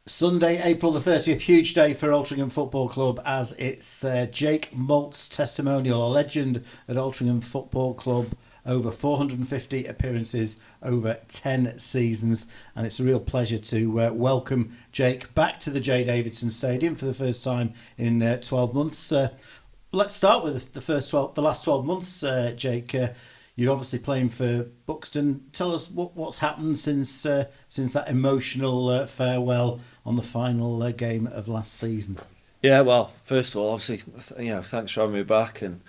Sunday, April the 30th, huge day for Altrincham Football Club as it's Jake Moult's testimonial, a legend at Altrincham Football Club, over 450 appearances over 10 seasons, and it's a real pleasure to welcome Jake back to the J Davidson Stadium for the first time in 12 months. Let's start with the last 12 months, Jake. You're obviously playing for Buxton. Tell us what's happened since that emotional farewell on the final game of last season. Yeah, well, first of all, obviously, thanks for having me back, and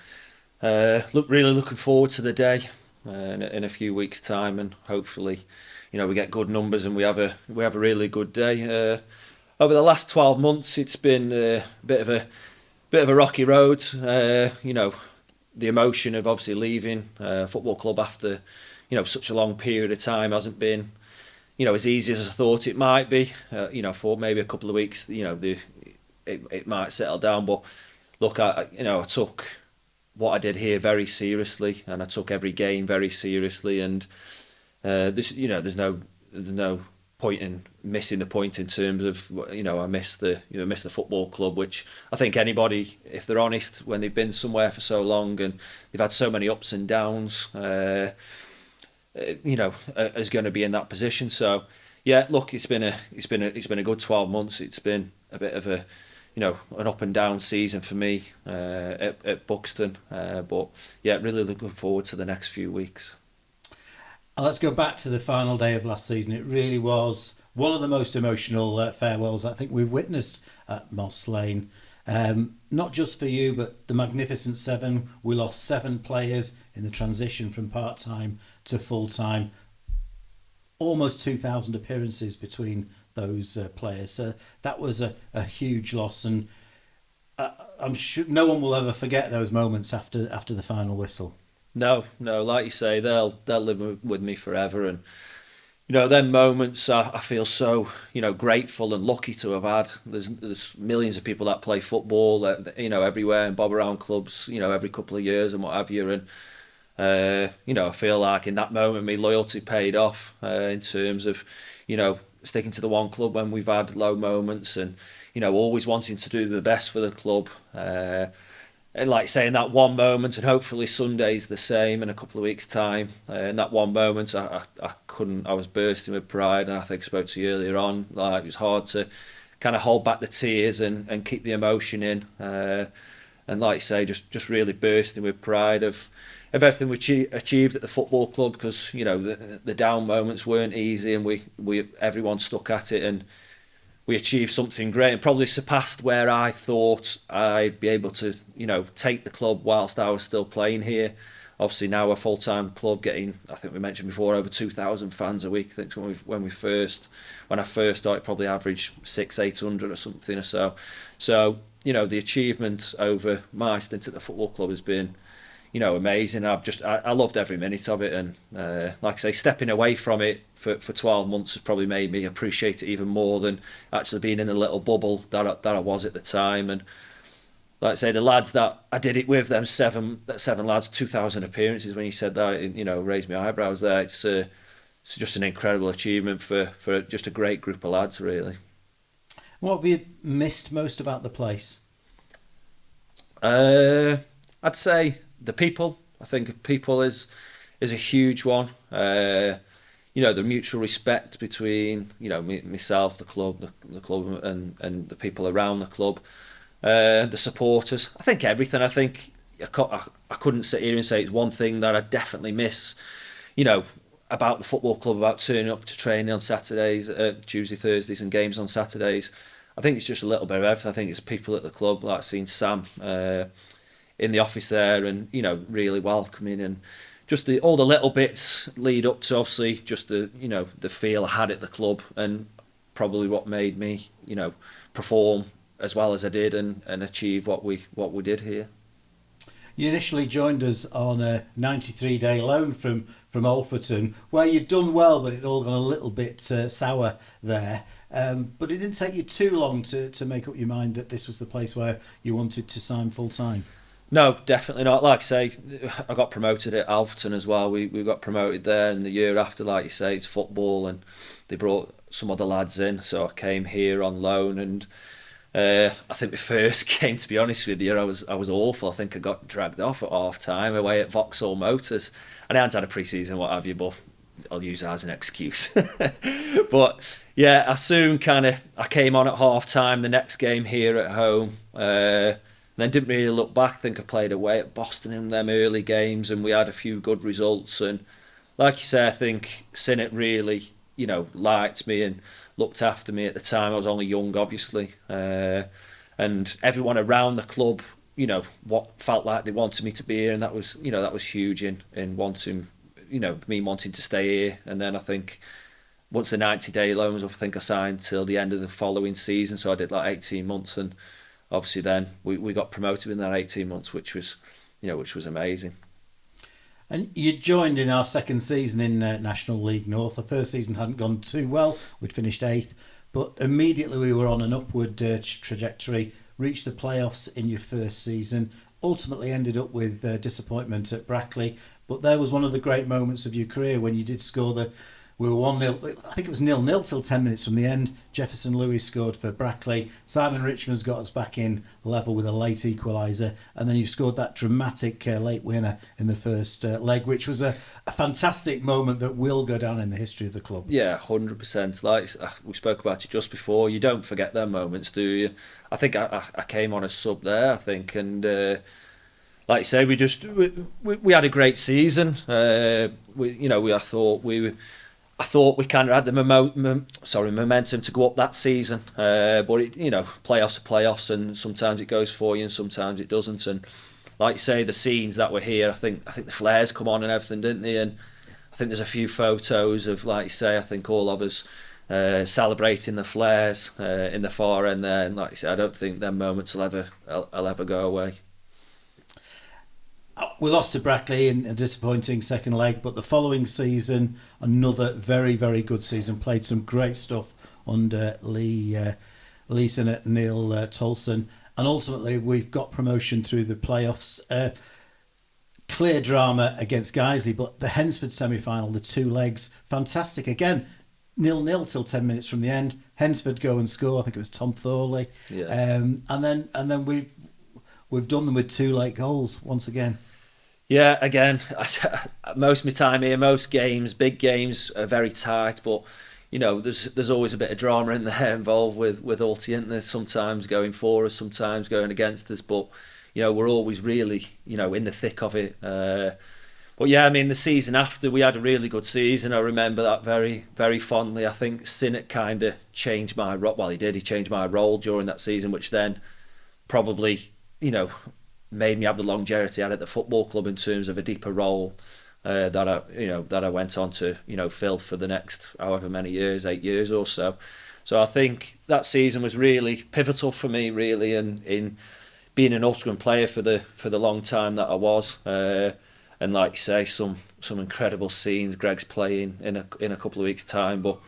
really looking forward to the day in a few weeks' time, and hopefully, we get good numbers and we have a really good day. Over the last 12 months, it's been a bit of a rocky road. The emotion of obviously leaving football club after such a long period of time hasn't been as easy as I thought it might be. For maybe a couple of weeks, it might settle down. But look, I took what I did here very seriously, and I took every game very seriously. And there's no point in missing the point in terms of I miss the football club, which I think anybody, if they're honest, when they've been somewhere for so long and they've had so many ups and downs, is going to be in that position. So yeah, look, it's been a good 12 months. It's been a bit of an up and down season for me at Buxton, but yeah, really looking forward to the next few weeks. Let's go back to the final day of last season. It really was one of the most emotional farewells I think we've witnessed at Moss Lane. Not just for you, but the Magnificent Seven. We lost 7 players in the transition from part-time to full-time. Almost 2,000 appearances between those players. So that was a huge loss, and I'm sure no one will ever forget those moments after the final whistle. No, no, like you say, they'll live with me forever, and them moments I feel so grateful and lucky to have had. There's millions of people that play football, everywhere and bob around clubs, every couple of years and what have you, and I feel like in that moment my loyalty paid off in terms of sticking to the one club when we've had low moments, and always wanting to do the best for the club. And like saying that one moment, and hopefully Sunday's the same in a couple of weeks' time. In that one moment, I couldn't. I was bursting with pride, and I think I spoke to you earlier on. Like, it was hard to kind of hold back the tears and keep the emotion in. And like you say, just really bursting with pride of everything we achieved at the football club, because the down moments weren't easy, and we everyone stuck at it, and we achieved something great and probably surpassed where I thought I'd be able to, take the club whilst I was still playing here. Obviously now a full-time club, getting, I think we mentioned before, over 2,000 fans a week. I think when I first started, probably averaged 600-800 or something or so. So the achievement over my stint at the football club has been amazing. I loved every minute of it, and like I say, stepping away from it for 12 months has probably made me appreciate it even more than actually being in a little bubble that I was at the time. And like I say, the lads that I did it with, them seven lads, 2,000 appearances. When you said that, raised my eyebrows there. It's just an incredible achievement for just a great group of lads, really. What have you missed most about the place? I'd say the people. I think people is a huge one. The mutual respect between myself, the club, and the people around the club, the supporters. I think everything. I think I couldn't sit here and say it's one thing that I definitely miss. About the football club, about turning up to training on Saturdays, Tuesday, Thursdays, and games on Saturdays. I think it's just a little bit of everything. I think it's people at the club, like seeing Sam in the office there, and really welcoming, and just all the little bits lead up to obviously just the feel I had at the club, and probably what made me perform as well as I did, and achieve what we did here. You initially joined us on a 93-day loan from Alfreton, where you'd done well, but it all gone a little bit sour there. But it didn't take you too long to make up your mind that this was the place where you wanted to sign full time. No, definitely not. Like I say, I got promoted at Alton as well. We got promoted there, and the year after, like you say, it's football, and they brought some other lads in. So I came here on loan, and I think my first game, to be honest with you, I was awful. I think I got dragged off at half time away at Vauxhall Motors, and I hadn't had a pre-season, what have you, but I'll use that as an excuse. But yeah, I came on at half time the next game here at home. Then didn't really look back. I think I played away at Boston in them early games, and we had a few good results. And like you say, I think Sinnott really, liked me and looked after me at the time. I was only young, obviously, and everyone around the club, what felt like they wanted me to be here, and that was huge in wanting, me wanting to stay here. And then I think once the 90-day loan was up, I think I signed till the end of the following season, so I did like 18 months, and obviously then we got promoted in that 18 months, which was amazing. And you joined in our second season in National League North. The first season hadn't gone too well. We'd finished 8th, but immediately we were on an upward trajectory, reached the playoffs in your first season, ultimately ended up with disappointment at Brackley. But there was one of the great moments of your career when you did score we were 1-0, I think it was 0-0 till 10 minutes from the end. Jefferson Lewis scored for Brackley. Simon Richmond's got us back in level with a late equaliser. And then you scored that dramatic late winner in the first leg, which was a fantastic moment that will go down in the history of the club. Yeah, 100%. Like we spoke about it just before, you don't forget them moments, do you? I think I came on a sub there, I think, and like you say, we had a great season. I thought we kind of had the momentum to go up that season, but playoffs are playoffs, and sometimes it goes for you and sometimes it doesn't. And like you say, the scenes that were here, I think the flares come on and everything, didn't they? And I think there's a few photos of, like you say, I think all of us celebrating the flares in the far end there. And like you say, I don't think them moments will ever go away. We lost to Brackley in a disappointing second leg, but the following season, another very, very good season. Played some great stuff under Lee Sinnott, Neil Tolson, and ultimately we've got promotion through the playoffs. Clear drama against Guiseley, but the Hensford semi-final, the 2 legs, fantastic again. 0-0 till 10 minutes from the end. Hensford go and score. I think it was Tom Thorley. Yeah. And then we've done them with 2 late goals once again. Yeah, again, most of my time here, most games, big games, are very tight, but there's always a bit of drama in there involved with Alty, isn't there? Sometimes going for us, sometimes going against us, but we're always really in the thick of it. But yeah, I mean, the season after, we had a really good season. I remember that very, very fondly. I think Sinnott kind of changed my role. Well, he did. He changed my role during that season, which then probably made me have the longevity I had at the football club in terms of a deeper role that I went on to fill for the next however many years, 8 years or so. So I think that season was really pivotal for me, really, in being an Altrincham player for the long time that I was. And like you say, some incredible scenes. Greg's playing in a couple of weeks' time, but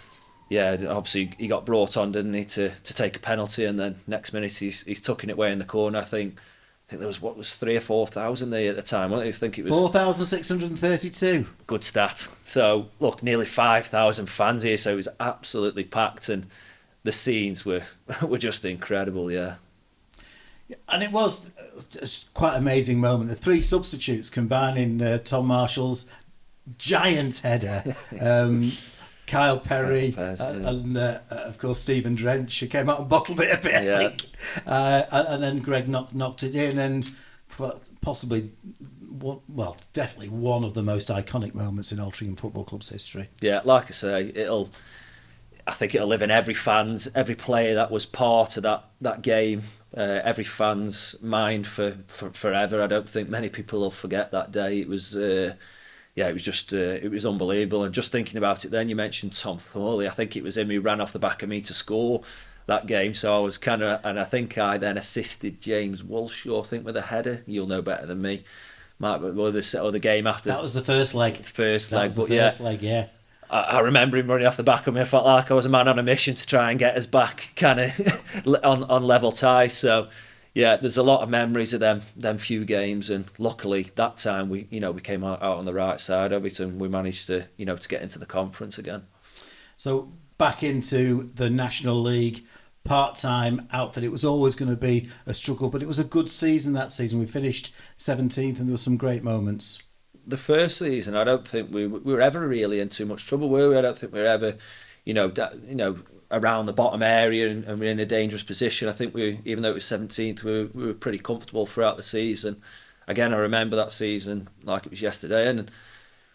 yeah, obviously he got brought on, didn't he, to take a penalty, and then next minute he's tucking it away in the corner. I think there was 3,000 or 4,000 there at the time. I think it was 4,632. Good stat. So look, nearly 5,000 fans here, so it was absolutely packed, and the scenes were just incredible. Yeah. And it was quite an amazing moment. The 3 substitutes combining Tom Marshall's giant header, Kyle Perry, and of course Stephen Drench, who came out and bottled it a bit, I think. And then Greg knocked it in, and possibly, definitely one of the most iconic moments in Altrincham Football Club's history. Yeah, like I say, I think it'll live in every player that was part of that game, every fan's mind for forever. I don't think many people will forget that day. It was. It was just it was unbelievable. And just thinking about it, then you mentioned Tom Thorley. I think it was him who ran off the back of me to score that game. So I was and I think I then assisted James Wolshaw, I think, with a header. You'll know better than me. Or the game after. That was the first leg. Yeah. I remember him running off the back of me. I felt like I was a man on a mission to try and get us back kind of on level ties. So yeah, there's a lot of memories of them few games, and luckily that time we came out on the right side of it, and we managed to to get into the conference again. So back into the National League part-time outfit. It was always going to be a struggle, but it was a good season that season. We finished 17th and there were some great moments. The first season, I don't think we were ever really in too much trouble, were we? I don't think we were ever, around the bottom area and we're in a dangerous position. I think even though it was 17th, we were pretty comfortable throughout the season. Again, I remember that season like it was yesterday, and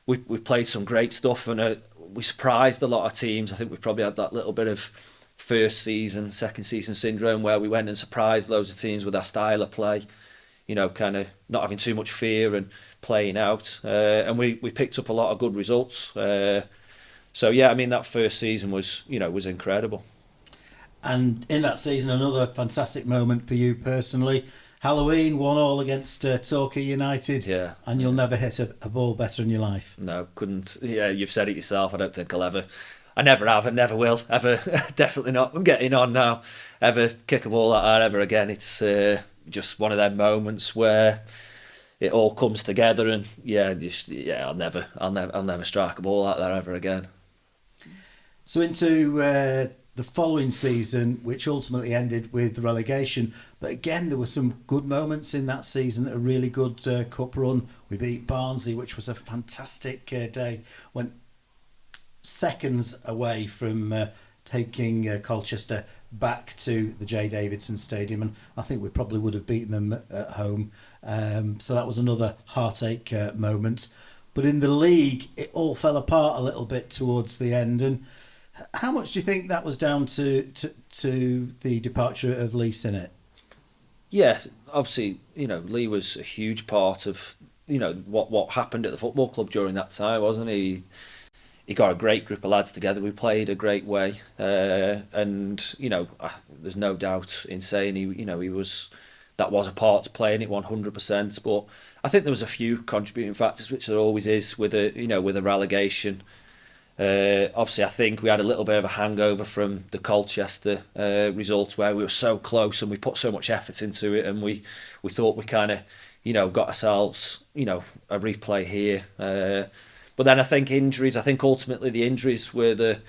we played some great stuff, and we surprised a lot of teams. I think we probably had that little bit of first season, second season syndrome where we went and surprised loads of teams with our style of play, kind of not having too much fear and playing out. And we picked up a lot of good results. So yeah, I mean, that first season was incredible. And in that season, another fantastic moment for you personally. Halloween, 1-1 against Torquay United. Yeah. And you'll never hit a ball better in your life. No, couldn't. Yeah, you've said it yourself. I don't think I never have and never will ever. Definitely not. I'm getting on now. Ever kick a ball like that ever again? It's just one of them moments where it all comes together, and I'll never strike a ball like that ever again. So into the following season, which ultimately ended with relegation. But again, there were some good moments in that season. A really good cup run. We beat Barnsley, which was a fantastic day. Went seconds away from taking Colchester back to the J. Davidson Stadium, and I think we probably would have beaten them at home. So that was another heartache moment. But in the league, it all fell apart a little bit towards the end. And how much do you think that was down to the departure of Lee Sinnott? Yeah, obviously, Lee was a huge part of what happened at the football club during that time, wasn't he? He got a great group of lads together. We played a great way, and there's no doubt in saying that was a part to playing it 100%. But I think there was a few contributing factors, which there always is with a relegation. Obviously, I think we had a little bit of a hangover from the Colchester results, where we were so close and we put so much effort into it, and we thought we kind of got ourselves a replay here. But then I think injuries. I think ultimately the injuries were the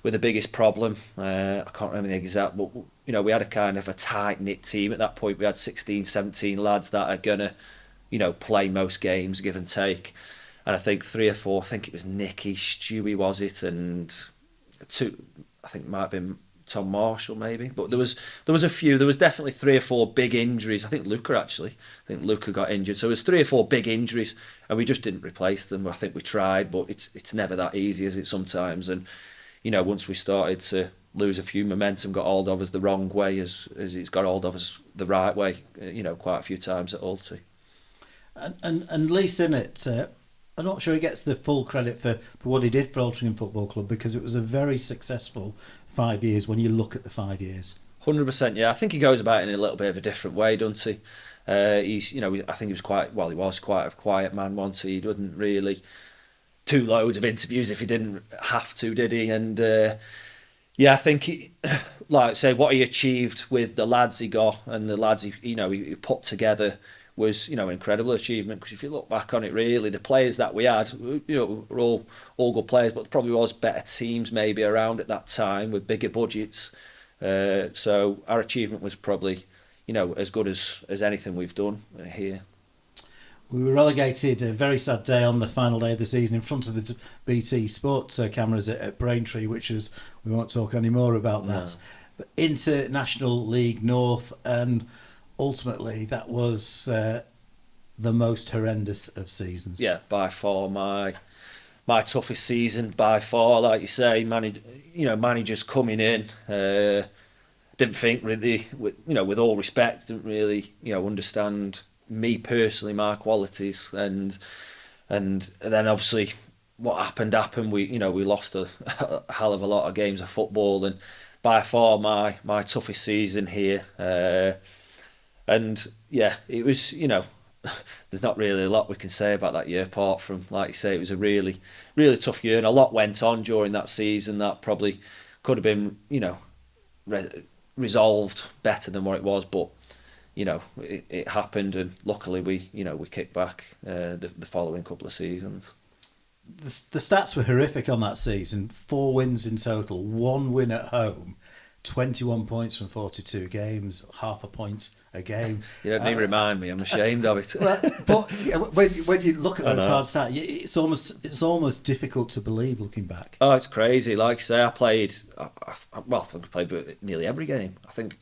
biggest problem. I can't remember the exact, but we had a kind of a tight knit team at that point. We had 16, 17 lads that are gonna play most games, give and take. And I think 3 or 4. I think it was Nicky, Stewie, was it, and 2. I think it might have been Tom Marshall, maybe. But there was a few. There was definitely 3 or 4 big injuries. I think Luca got injured. So it was 3 or 4 big injuries, and we just didn't replace them. I think we tried, but it's never that easy, is it? Sometimes, and once we started to lose a few momentum, got hold of us the wrong way, as it's got hold of us the right way. Quite a few times at Alty. And Lee Sinnott, I'm not sure he gets the full credit for what he did for Altrincham Football Club, because it was a very successful 5 years when you look at the 5 years. 100%, yeah. I think he goes about it in a little bit of a different way, doesn't he? He's, I think he was quite a quiet man once. He didn't really do loads of interviews if he didn't have to, did he? And I think like say what he achieved with the lads he got and the lads he put together was incredible achievement, because if you look back on it, really the players that we had were all good players, but there probably was better teams maybe around at that time with bigger budgets, so our achievement was probably as good as anything we've done here. We were relegated, a very sad day on the final day of the season, in front of the BT Sports cameras at Braintree, which is, we won't talk any more about that. No. But into National League North, and ultimately that was the most horrendous of seasons. Yeah, by far my toughest season, by far. Like you say, managers coming in, didn't think really, with all respect, didn't really understand me personally, my qualities, and then obviously what happened. We lost a hell of a lot of games of football, and by far my toughest season here. And yeah, it was, there's not really a lot we can say about that year, apart from, like you say, it was a really, really tough year, and a lot went on during that season that probably could have been, resolved better than what it was. But it happened, and luckily we kicked back the following couple of seasons. The stats were horrific on that season. 4 wins in total, 1 win at home, 21 points from 42 games, half a point a game. You don't even remind me. I'm ashamed of it. Well, but when you look at those hard stats, it's almost difficult to believe looking back. Oh, it's crazy. Like I say, I played nearly every game. I think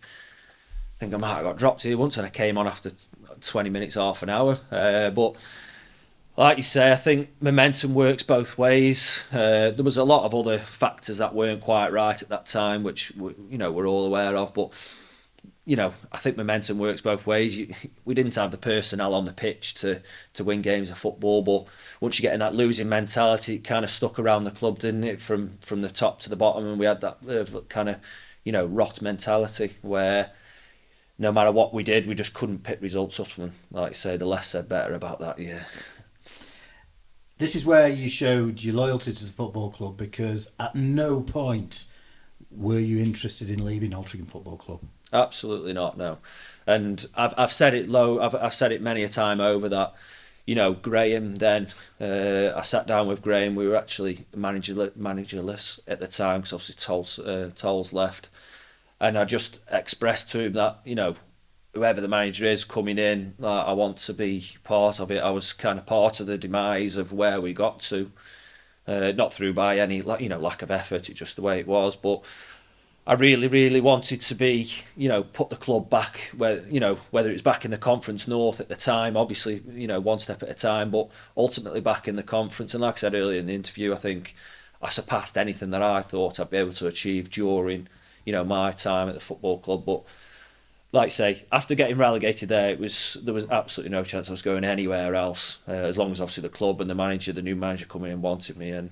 I might have got dropped here once, and I came on after 20 minutes, half an hour. But like you say, I think momentum works both ways. There was a lot of other factors that weren't quite right at that time, which we're all aware of. But I think momentum works both ways. We didn't have the personnel on the pitch to win games of football, but once you get in that losing mentality, it kind of stuck around the club, didn't it, from the top to the bottom, and we had that kind of rot mentality where no matter what we did, we just couldn't pick results up. And like I say, the less said better about that year. This is where you showed your loyalty to the football club, because at no point were you interested in leaving Altrincham Football Club. Absolutely not, no. And I've said it I've said it many a time over that, Graham then, I sat down with Graham, we were actually managerless at the time, because obviously Toll's left. And I just expressed to him that, whoever the manager is coming in, I want to be part of it. I was kind of part of the demise of where we got to, not through by any lack of effort, it's just the way it was. But I really, really wanted to be, put the club back where, whether it's back in the Conference North at the time, obviously, one step at a time, but ultimately back in the conference. And like I said earlier in the interview, I think I surpassed anything that I thought I'd be able to achieve during my time at the football club. But like I say, after getting relegated there was absolutely no chance I was going anywhere else, as long as obviously the club and the new manager coming in wanted me, and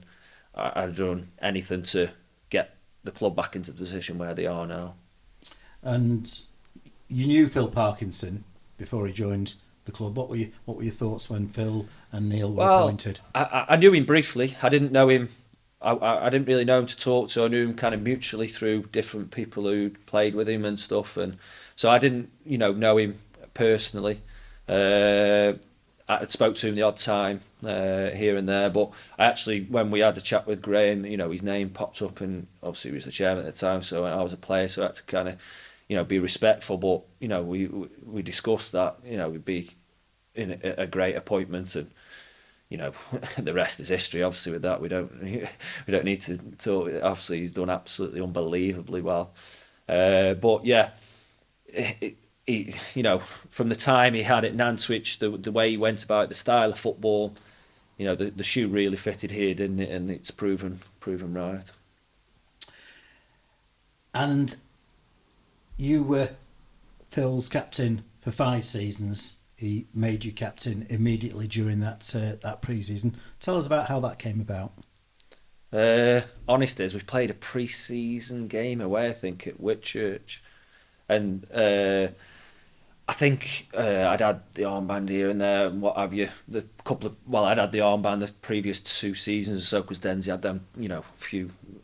I'd done anything to get the club back into the position where they are now. And you knew Phil Parkinson before he joined the club. What were your thoughts when Phil and Neil were appointed? I knew him briefly. I didn't know him. I didn't really know him to talk to. I knew him kind of mutually through different people who played with him and stuff, and so I didn't, know him personally. I spoke to him the odd time here and there, but I actually, when we had a chat with Graham, his name popped up, and obviously he was the chairman at the time, so I was a player, so I had to kind of, be respectful. But we discussed that, we'd be in a great appointment, and the rest is history. Obviously, with that, we don't need to talk. Obviously, he's done absolutely unbelievably well. But yeah, from the time he had at Nantwich, the way he went about it, the style of football, the shoe really fitted here, didn't it? And it's proven right. And you were Phil's captain for 5 seasons. He made you captain immediately during that pre-season. Tell us about how that came about. Honest is, we played a pre-season game away, I think, at Whitchurch, and I think I'd had the armband here and there and what have you. I'd had the armband the previous 2 seasons or so, because Denzi had them,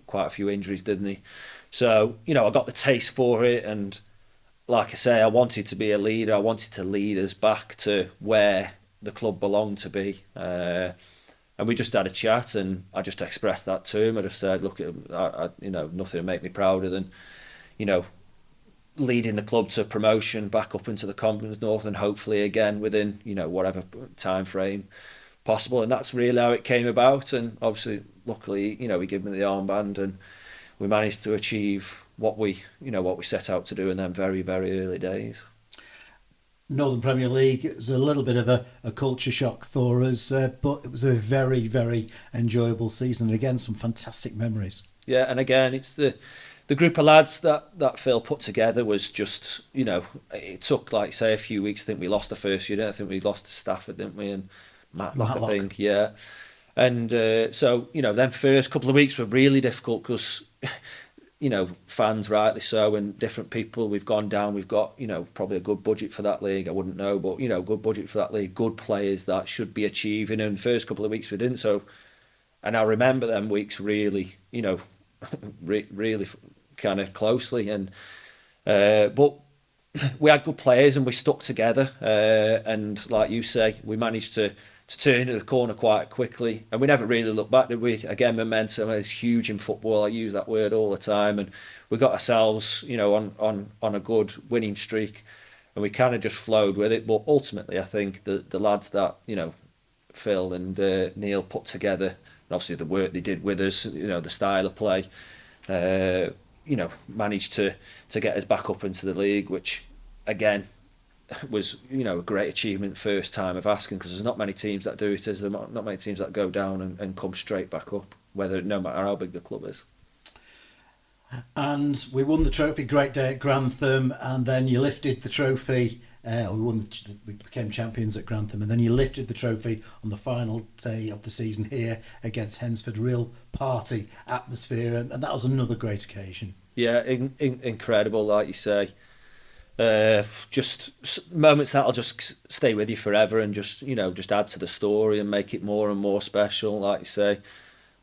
quite a few injuries, didn't he? So I got the taste for it, and like I say, I wanted to be a leader. I wanted to lead us back to where the club belonged to be. And we just had a chat, and I just expressed that to him. I just said, look, nothing would make me prouder than, leading the club to promotion back up into the Conference North, and hopefully again within, whatever time frame possible. And that's really how it came about. And obviously, luckily, he gave me the armband, and we managed to achieve what we set out to do in them very, very early days. Northern Premier League, it was a little bit of a culture shock for us, but it was a very, very enjoyable season. And again, some fantastic memories. Yeah, and again, it's the group of lads that Phil put together was just, it took, like say, a few weeks. I think we lost the first unit. I think we lost to Stafford, didn't we? And Matlock, I think, yeah. And so, them first couple of weeks were really difficult because, fans rightly so, and different people. We've gone down. We've got, probably a good budget for that league. I wouldn't know, but, good budget for that league. Good players that should be achieving. And the first couple of weeks we didn't. So, and I remember them weeks really, really kind of closely. And but we had good players and we stuck together. And like you say, we managed to turn the corner quite quickly, and we never really looked back, did we? Again, momentum is huge in football. I use that word all the time, and we got ourselves, on a good winning streak, and we kind of just flowed with it. But ultimately, I think the lads that Phil and Neil put together, and obviously the work they did with us, the style of play, managed to get us back up into the league, which again was a great achievement first time of asking, because there's not many teams that do it. There's not many teams that go down and come straight back up, no matter how big the club is. And we won the trophy, great day at Grantham, and then you lifted the trophy. We became champions at Grantham, and then you lifted the trophy on the final day of the season here against Hensford. Real party atmosphere, and that was another great occasion. Yeah, incredible, like you say. Just moments that'll just stay with you forever, and just add to the story and make it more and more special. Like you say,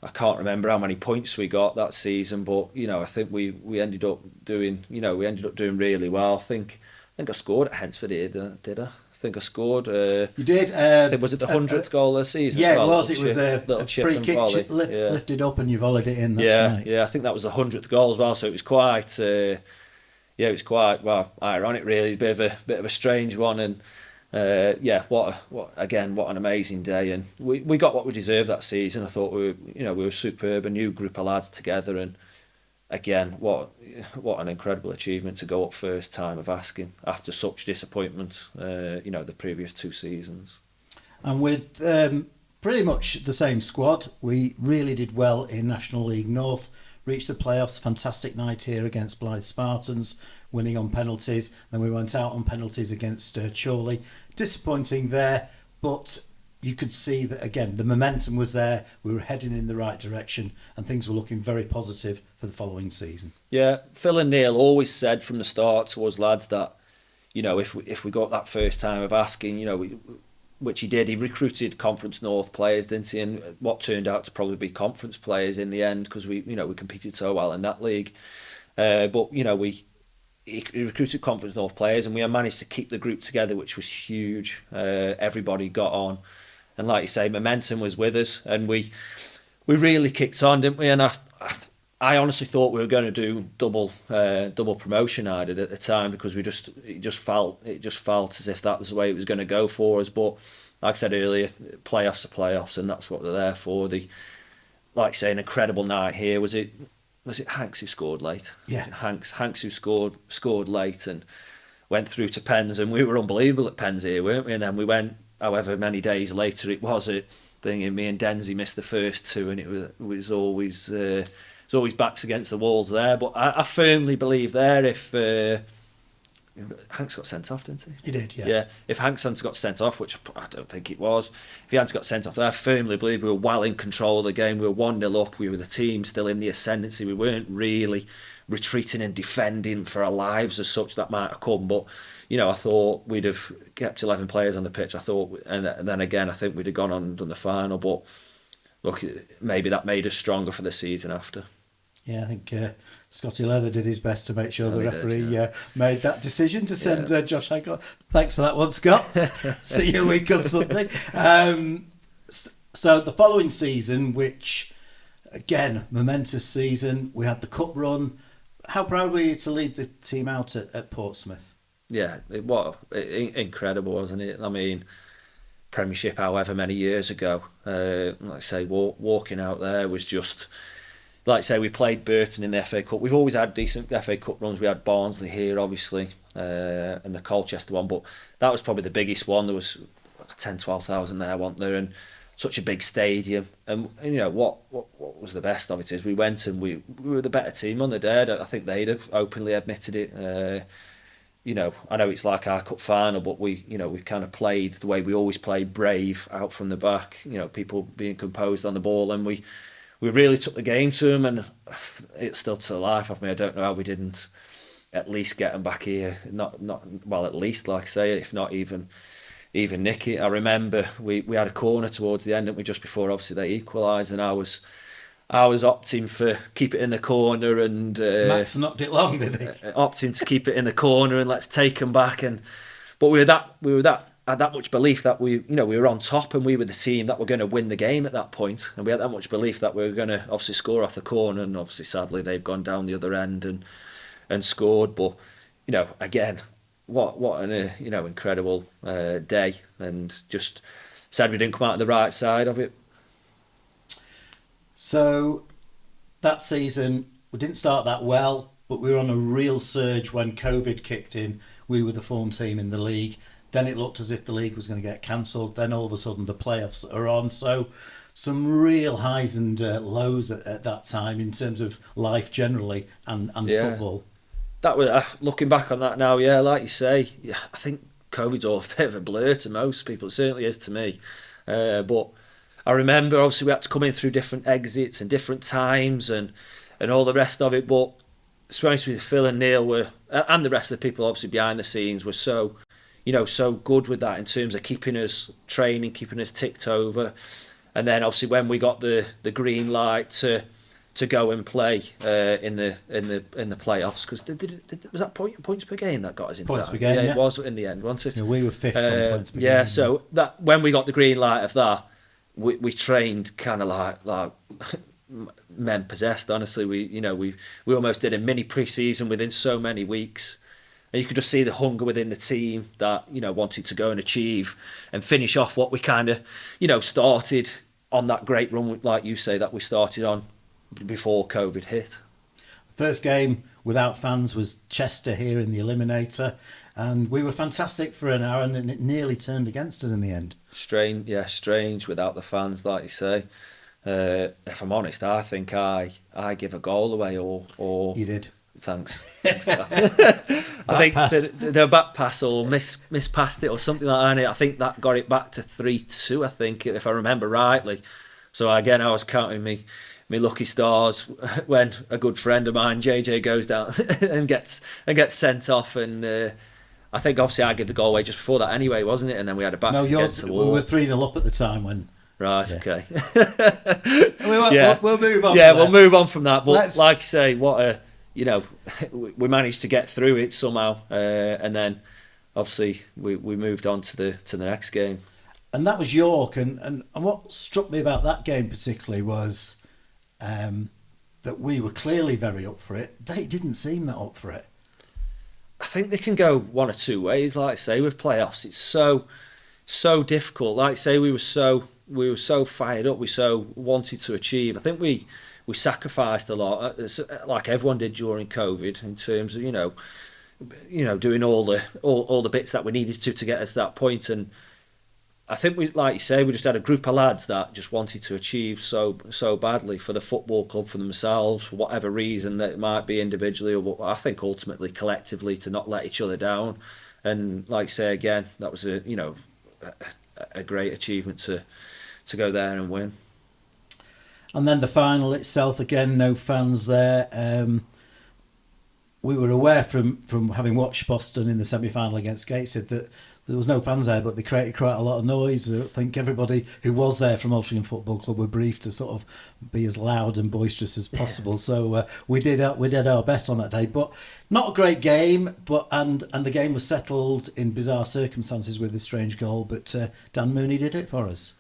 I can't remember how many points we got that season, but I think we ended up doing really well. I think I scored at Hensford here, did I? I think I scored. You did. I think, was it the 100th goal of the season? Yeah, as well? It was. It was a free kick lifted up, and you volleyed it in. That's right. Yeah. I think that was the 100th goal as well. So it was quite. It was quite ironic, really, a bit of a strange one, and what an amazing day, and we got what we deserved that season. I thought we were superb, a new group of lads together, and again, what an incredible achievement to go up first time of asking after such disappointment, the previous 2 seasons. And with pretty much the same squad, we really did well in National League North. Reached the playoffs, fantastic night here against Blythe Spartans, winning on penalties. Then we went out on penalties against Chorley. Disappointing there, but you could see that, again, the momentum was there. We were heading in the right direction, and things were looking very positive for the following season. Yeah, Phil and Neil always said from the start to us lads that, if we got that first time of asking, which he did. He recruited Conference North players, didn't he? And what turned out to probably be conference players in the end, because we competed so well in that league. But he recruited Conference North players, and we managed to keep the group together, which was huge. Everybody got on, and like you say, momentum was with us, and we really kicked on, didn't we? And I honestly thought we were going to do double promotion. I did at the time, because it just felt as if that was the way it was going to go for us. But like I said earlier, playoffs are playoffs, and that's what they're there for. Like I say, an incredible night here. Was it Hanks who scored late? Yeah, Hanks who scored late and went through to pens, and we were unbelievable at pens here, weren't we? And then we went, however many days later it was, me and Denzi missed the first 2, and it was always. It's always backs against the walls there, but I firmly believe there, if Hanks got sent off, didn't he? He did, yeah. Yeah, if Hanks hadn't got sent off, which I don't think it was, if he hadn't got sent off there, I firmly believe we were well in control of the game. We were 1-0 up, we were the team still in the ascendancy. We weren't really retreating and defending for our lives as such. That might have come, but I thought we'd have kept 11 players on the pitch. I thought, and then again, I think we'd have gone on and done the final, but look, maybe that made us stronger for the season after. Yeah, I think Scotty Leather did his best to make sure the referee did, made that decision to send Josh Hancock. Thanks for that one, Scott. See you a week on Sunday. So the following season, which, again, momentous season, we had the cup run. How proud were you to lead the team out at Portsmouth? Yeah, incredible, wasn't it? I mean, Premiership however many years ago, like I say, walking out there was just... Like I say, we played Burton in the FA Cup. We've always had decent FA Cup runs. We had Barnsley here, obviously, and the Colchester one. But that was probably the biggest one. There was 10,000-12,000 there, weren't there? And such a big stadium. And what was the best of it is we went and we were the better team on the day. I think they'd have openly admitted it. I know it's like our cup final, but we kind of played the way we always play, brave out from the back. People being composed on the ball, and we really took the game to them, and it's still to the life of me. I don't know how we didn't at least get them back here. Not well, at least, like I say, if not even nick it. I remember we had a corner towards the end, didn't we, just before obviously they equalised, and I was I was opting for keep it in the corner, and Max knocked it long, did he? opting to keep it in the corner and let's take them back. But we were that had that much belief that we were on top and we were the team that were going to win the game at that point, and we had that much belief that we were going to obviously score off the corner, and obviously sadly they've gone down the other end and scored. But again, what an incredible day, and just sad we didn't come out on the right side of it. So that season we didn't start that well, but we were on a real surge when COVID kicked in. We were the form team in the league. Then it looked as if the league was going to get cancelled. Then all of a sudden the playoffs are on. So some real highs and lows at that time in terms of life generally and football. That was looking back on that now. Yeah, like you say, I think COVID's all a bit of a blur to most people. It certainly is to me. But I remember obviously we had to come in through different exits and different times and all the rest of it. But to be honest with you, Phil and Neil were, and the rest of the people obviously behind the scenes were so good with that in terms of keeping us training, keeping us ticked over. And then obviously when we got the green light to go and play in the playoffs, because was that points per game that got us into points that? Per game, yeah. It was in the end, wasn't it? Yeah, we were fifth on points per game. Yeah, so that when we got the green light of that, we trained kind of like men possessed. Honestly, we almost did a mini pre-season within so many weeks. And you could just see the hunger within the team that, wanted to go and achieve and finish off what we kind of, started on that great run, like you say, that we started on before COVID hit. First game without fans was Chester here in the Eliminator, and we were fantastic for an hour, and it nearly turned against us in the end. Strange without the fans, like you say. If I'm honest, I think I give a goal away or You did. Thanks. I think the back pass or mispassed it or something like that. I think that got it back to 3-2. I think, if I remember rightly. So again, I was counting me lucky stars when a good friend of mine, JJ, goes down and gets sent off. And I think obviously I gave the goal away just before that anyway, wasn't it? And then we had a back against the wall. We were 3-0 up at the time when. Right, yeah. Okay. We'll move on. Yeah, we'll move on from that. But like you say, we managed to get through it somehow, and then obviously we moved on to the next game. And that was York, and what struck me about that game particularly was that we were clearly very up for it. They didn't seem that up for it. I think they can go one or two ways. Like I say, with playoffs, it's so difficult. Like I say, we were so fired up. We so wanted to achieve. I think we sacrificed a lot, like everyone did during COVID, in terms of doing all the bits that we needed to get us to that point. And I think we, like you say, we just had a group of lads that just wanted to achieve so badly for the football club, for themselves, for whatever reason that it might be individually, or I think ultimately collectively, to not let each other down. And like you say again, that was a great achievement to go there and win. And then the final itself, again, no fans there. We were aware from having watched Boston in the semi-final against Gateshead that there was no fans there, but they created quite a lot of noise. I think everybody who was there from Altrincham Football Club were briefed to sort of be as loud and boisterous as possible. So we did our best on that day, but not a great game. And the game was settled in bizarre circumstances with a strange goal. But Dan Mooney did it for us.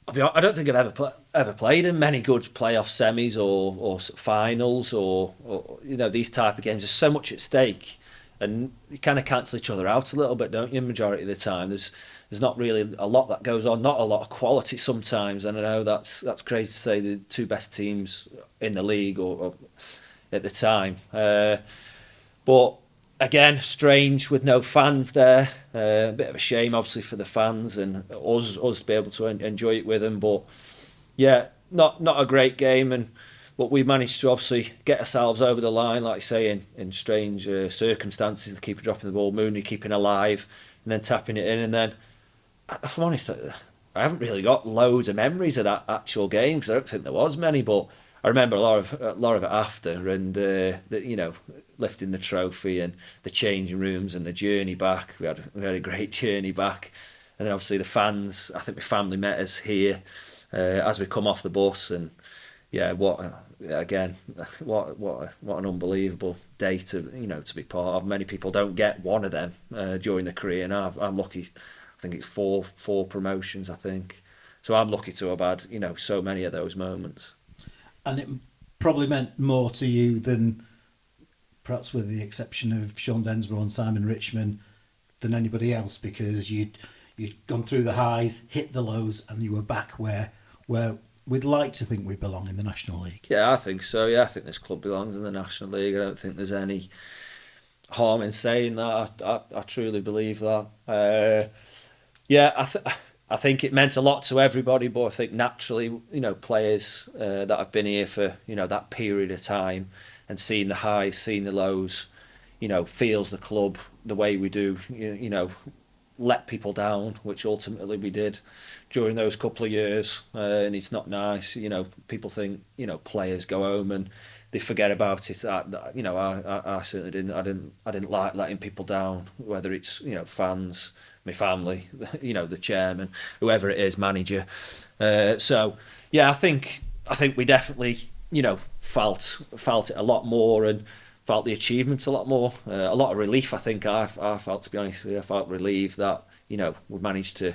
I don't think I've ever played in many good playoff semis or finals or these type of games. There's so much at stake, and you kind of cancel each other out a little bit, don't you? Majority of the time, there's not really a lot that goes on, not a lot of quality sometimes. And I know that's crazy to say the two best teams in the league or at the time, but. Again, strange with no fans there. A bit of a shame, obviously, for the fans and us to be able to enjoy it with them. But yeah, not a great game, but we managed to obviously get ourselves over the line, like I say, in strange circumstances. The keeper dropping the ball, Mooney keeping alive, and then tapping it in. And then, if I'm honest, I haven't really got loads of memories of that actual game because I don't think there was many, but. I remember a lot of it after, and lifting the trophy and the changing rooms and the journey back. We had a great journey back, and then obviously the fans. I think my family met us here as we come off the bus, and yeah, again, what an unbelievable day to be part of. Many people don't get one of them during their career, and I'm lucky. I think it's four promotions. I think so. I'm lucky to have had so many of those moments. And it probably meant more to you than, perhaps with the exception of Sean Densmore and Simon Richmond, than anybody else, because you'd gone through the highs, hit the lows, and you were back where we'd like to think we belong in the National League. Yeah, I think so. Yeah, I think this club belongs in the National League. I don't think there's any harm in saying that. I truly believe that. Yeah, I think it meant a lot to everybody, but I think naturally, players that have been here for that period of time and seen the highs, seen the lows, feels the club the way we do, let people down, which ultimately we did during those couple of years, and it's not nice. People think players go home and they forget about it. I certainly didn't. I didn't like letting people down, whether it's fans, my family, the chairman, whoever it is, manager. So yeah, I think we definitely felt it a lot more and felt the achievements a lot more. A lot of relief, I think. I felt, to be honest with you, I felt relieved that we managed to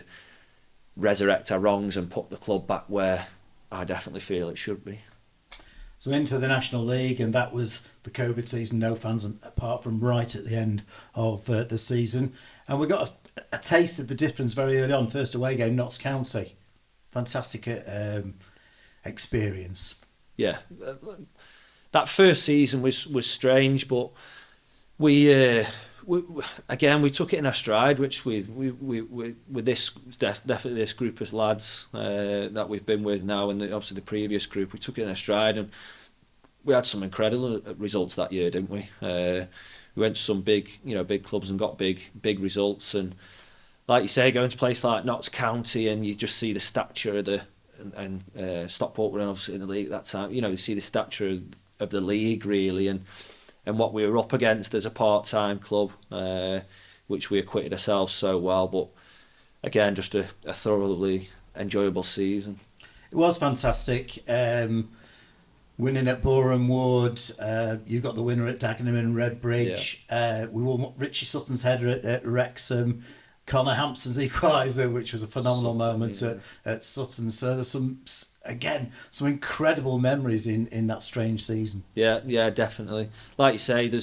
resurrect our wrongs and put the club back where I definitely feel it should be. So into the National League, and that was the COVID season. No fans apart from right at the end of the season, and we got a taste of the difference very early on. First away game, Notts County, fantastic experience. Yeah, that first season was strange, but we took it in our stride, which we with this definitely this group of lads that we've been with now, and obviously the previous group, we took it in our stride, and we had some incredible results that year, didn't we? We went to some big clubs and got big results, and like you say, going to a place like Notts County, and you just see the stature of and Stockport were obviously in the league at that time. You see the stature of the league really, and what we were up against as a part-time club, which we acquitted ourselves so well. But again, just a thoroughly enjoyable season. It was fantastic. Winning at Boreham Wood, you got the winner at Dagenham and Redbridge. Yeah. We won Richie Sutton's header at Wrexham. Connor Hampson's equaliser, which was a phenomenal moment at Sutton. So there's some incredible memories in that strange season. Yeah, definitely. Like you say, there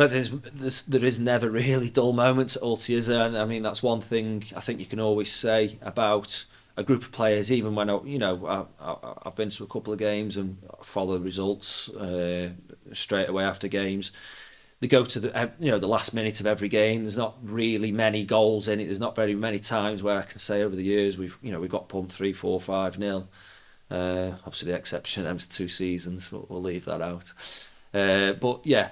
is never really dull moments at Alty, is there? And I mean, that's one thing I think you can always say about a group of players. Even when I've been to a couple of games and follow the results straight away after games. They go to the last minute of every game. There's not really many goals in it. There's not very many times where I can say over the years we've got pumped 3-4, 5-0. Obviously the exception of them 2 seasons. We'll leave that out. But yeah,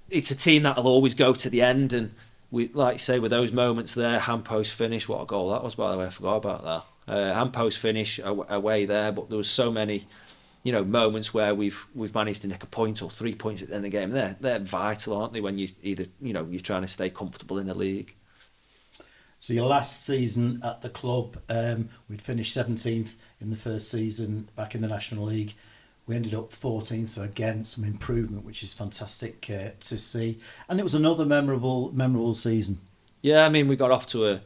it's a team that'll always go to the end, and we, like you say, with those moments there, hand post finish. What a goal that was, by the way. I forgot about that. Hand post finish away there, but there was so many moments where we've managed to nick a point or 3 points at the end of the game. They're vital, aren't they, when you either you're trying to stay comfortable in the league. So your last season at the club, we'd finished 17th in the first season back in the National League. We ended up 14th, so again some improvement, which is fantastic to see. And it was another memorable season. Yeah, I mean, we got off to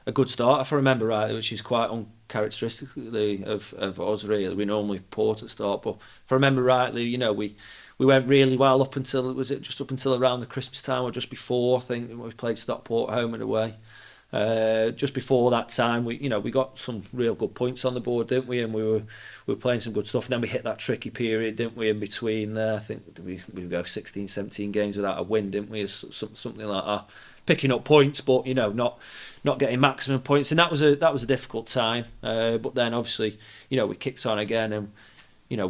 a good start, if I remember right, which is quite uncharacteristically of us really. We normally poor to start, but if I remember rightly, we went really well up until around the Christmas time or just before. I think we played Stockport home and away. Just before that time, we got some real good points on the board, didn't we? And we were playing some good stuff. And then we hit that tricky period, didn't we? In between there, I think we go 16, 17 games without a win, didn't we? Something like that. Picking up points, but not getting maximum points, and that was a difficult time. But then obviously, we kicked on again, and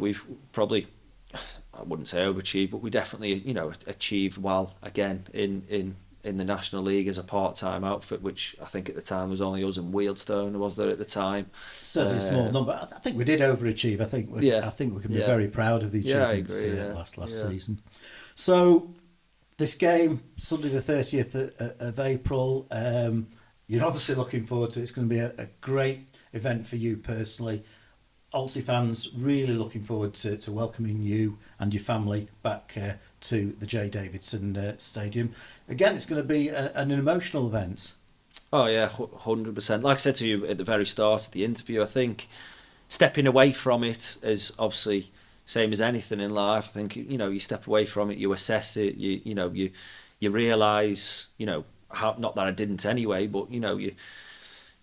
we've probably, I wouldn't say overachieved, but we definitely achieved well again in the National League as a part-time outfit, which I think at the time was only us and Wealdstone, was there at the time. Certainly a small number. I think we did overachieve. I think we can be very proud of the achievements last season. So this game, Sunday the 30th of April, you're obviously looking forward to it. It's going to be a great event for you personally. Alty fans really looking forward to welcoming you and your family back to the J Davidson Stadium. Again, it's going to be an emotional event. Oh yeah, 100%. Like I said to you at the very start of the interview, I think stepping away from it is obviously same as anything in life. I think you step away from it, you assess it, you realise how, not that I didn't anyway, but you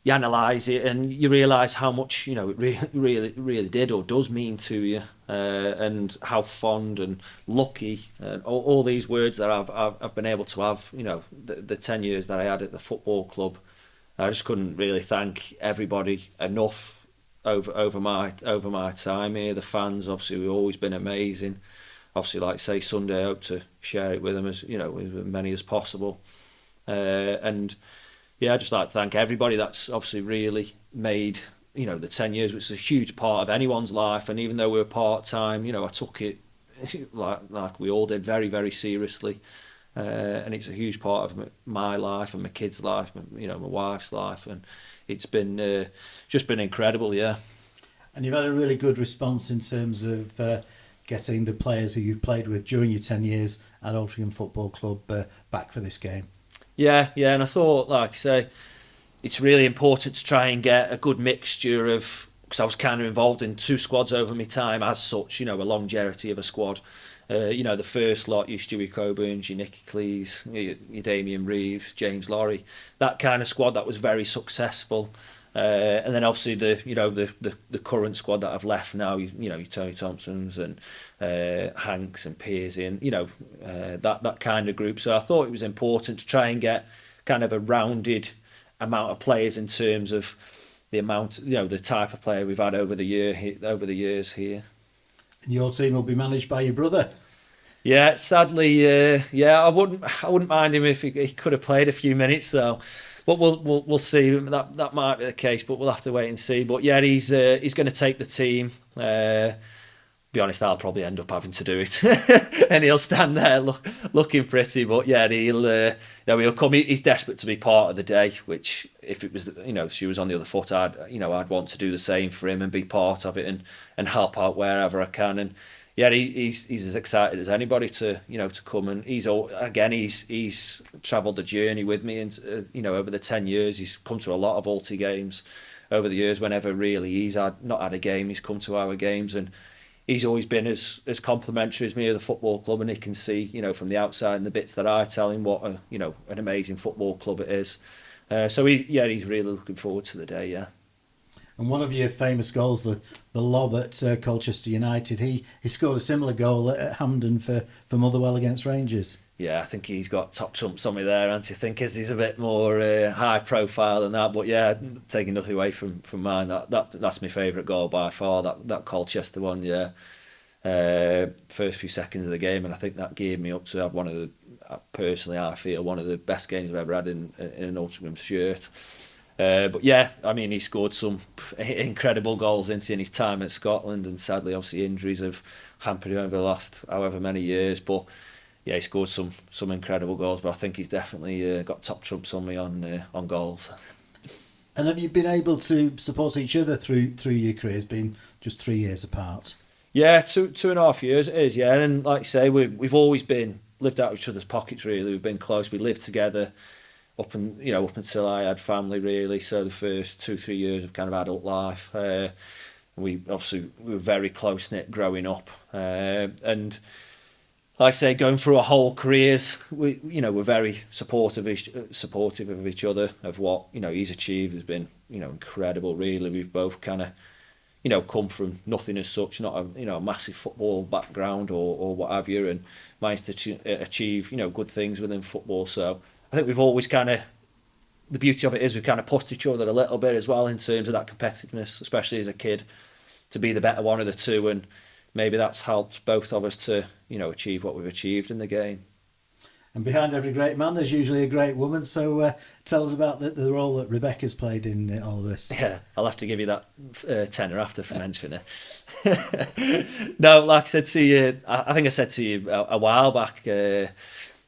analyse it and you realise how much it really did or does mean to you, and how fond and lucky and all these words that I've been able to have. The 10 years that I had at the football club, I just couldn't really thank everybody enough over my time here. The fans, obviously, we've always been amazing. Obviously, like I say, Sunday I hope to share it with them as as many as possible, and. Yeah, I'd just like to thank everybody that's obviously really made, the 10 years, which is a huge part of anyone's life. And even though we were part-time, I took it like we all did very, very seriously. And it's a huge part of my life and my kids' life, my wife's life. And it's been just been incredible, yeah. And you've had a really good response in terms of getting the players who you've played with during your 10 years at Altrincham Football Club back for this game. Yeah, and I thought, like I say, it's really important to try and get a good mixture of, because I was kind of involved in 2 squads over my time as such, a longevity of a squad. The first lot, your Stewie Coburns, your Nicky Cleese, your Damien Reeves, James Lorry, that kind of squad that was very successful. And then obviously the current squad that I've left now, your Tony Thompsons and Hanks and Pearsy and that kind of group. So I thought it was important to try and get kind of a rounded amount of players in terms of the amount, the type of player we've had over the years here. And your team will be managed by your brother. Yeah, sadly, I wouldn't mind him if he could have played a few minutes. So. But we'll see. That might be the case, but we'll have to wait and see. But yeah, he's going to take the team. Be honest, I'll probably end up having to do it, and he'll stand there looking pretty. But yeah, he'll come. He's desperate to be part of the day. Which, if it was, she was on the other foot, I'd want to do the same for him and be part of it and help out wherever I can. And yeah, he's as excited as anybody to come, and he's travelled the journey with me, and over the 10 years he's come to a lot of Alty games over the years. Whenever really he's not had a game, he's come to our games, and he's always been as complimentary as me of the football club, and he can see from the outside and the bits that I tell him what an amazing football club it is. So he's really looking forward to the day. Yeah. And one of your famous goals, the lob at Colchester United, he scored a similar goal at Hampden for Motherwell against Rangers. Yeah, I think he's got top trumps on me there, and I think he's a bit more high profile than that. But yeah, taking nothing away from mine, that's my favourite goal by far. That Colchester one, yeah. First few seconds of the game, and I think that geared me up to have personally I feel one of the best games I've ever had in an Altrincham shirt. But yeah, I mean, he scored some incredible goals in his time at Scotland, and sadly, obviously, injuries have hampered him over the last however many years. But yeah, he scored some incredible goals. But I think he's definitely got top trumps on me on goals. And have you been able to support each other through your careers, being just 3 years apart? Yeah, 2.5 years it is. Yeah, and like you say, we've always lived out of each other's pockets. Really, we've been close. We lived together. Up until I had family, really. So the first 2-3 years of kind of adult life, we were very close knit growing up, and like I say, going through our whole careers, we're very supportive of each other. Of what he's achieved has been incredible. Really, we've both kind of come from nothing as such, not a massive football background or what have you, and managed to achieve good things within football. So I think we've always the beauty of it is we've kind of pushed each other a little bit as well in terms of that competitiveness, especially as a kid, to be the better one of the two, and maybe that's helped both of us to achieve what we've achieved in the game. And behind every great man, there's usually a great woman. So tell us about the role that Rebecca's played in all this. Yeah, I'll have to give you that tenner after for mentioning it. No, like I said to you, I think I said to you a while back.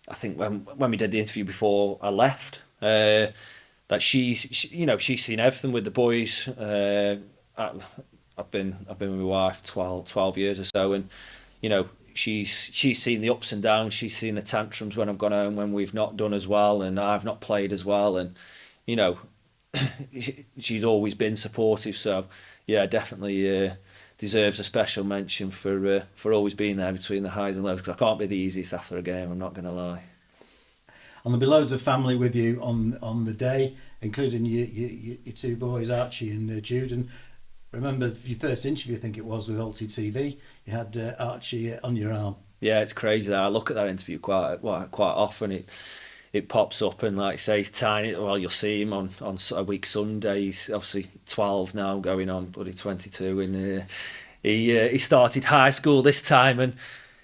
I think when we did the interview before I left, that she's seen everything with the boys. I've been with my wife 12 years or so, and you know, she's seen the ups and downs. She's seen the tantrums when I've gone home, when we've not done as well, and I've not played as well, and you know, she's always been supportive. So yeah, definitely deserves a special mention for always being there between the highs and lows. Because I can't be the easiest after a game. I'm not going to lie. And there'll be loads of family with you on the day, including your two boys, Archie and Jude. And remember your first interview, I think it was, with Alty TV. You had Archie on your arm. Yeah, it's crazy that I look at that interview quite often. It pops up, and like I say, he's tiny. Well, you'll see him on a week Sunday. He's obviously 12 now, going on bloody 22, and he started high school this time, and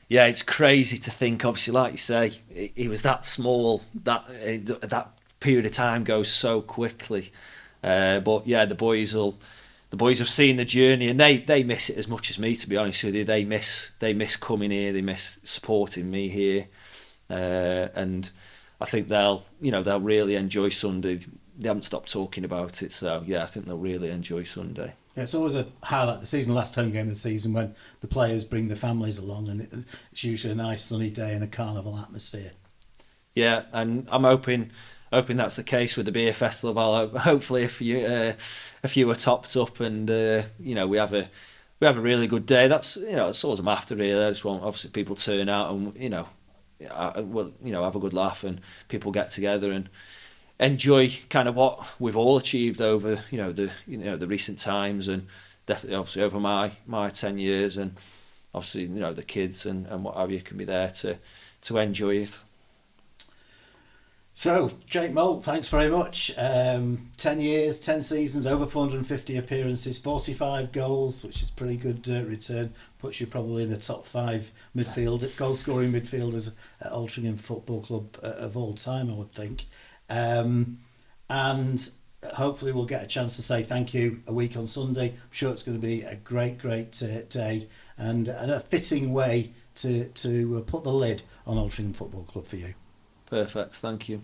yeah, it's crazy to think. Obviously, like you say, he was that small. That period of time goes so quickly. But yeah, the boys have seen the journey, and they miss it as much as me. To be honest with you, they miss coming here. They miss supporting me here, and I think they'll really enjoy Sunday. They haven't stopped talking about it, so yeah, I think they'll really enjoy Sunday. Yeah, it's always a highlight. The season, last home game of the season, when the players bring their families along, and it's usually a nice sunny day and a carnival atmosphere. Yeah, and I'm hoping that's the case with the beer festival. Hopefully, if a few are topped up, and we have a really good day. That's all I'm after really. I just want obviously people turn out and have a good laugh, and people get together and enjoy kind of what we've all achieved over the recent times, and definitely obviously over my 10 years, and obviously the kids and what have you can be there to enjoy it. So, Jake Moult, thanks very much. 10 years, 10 seasons, over 450 appearances, 45 goals, which is pretty good return. Puts you probably in the top 5 goal-scoring midfielders at Altrincham Football Club of all time, I would think. And hopefully we'll get a chance to say thank you a week on Sunday. I'm sure it's going to be a great day, and a fitting way to put the lid on Altrincham Football Club for you. Perfect. Thank you.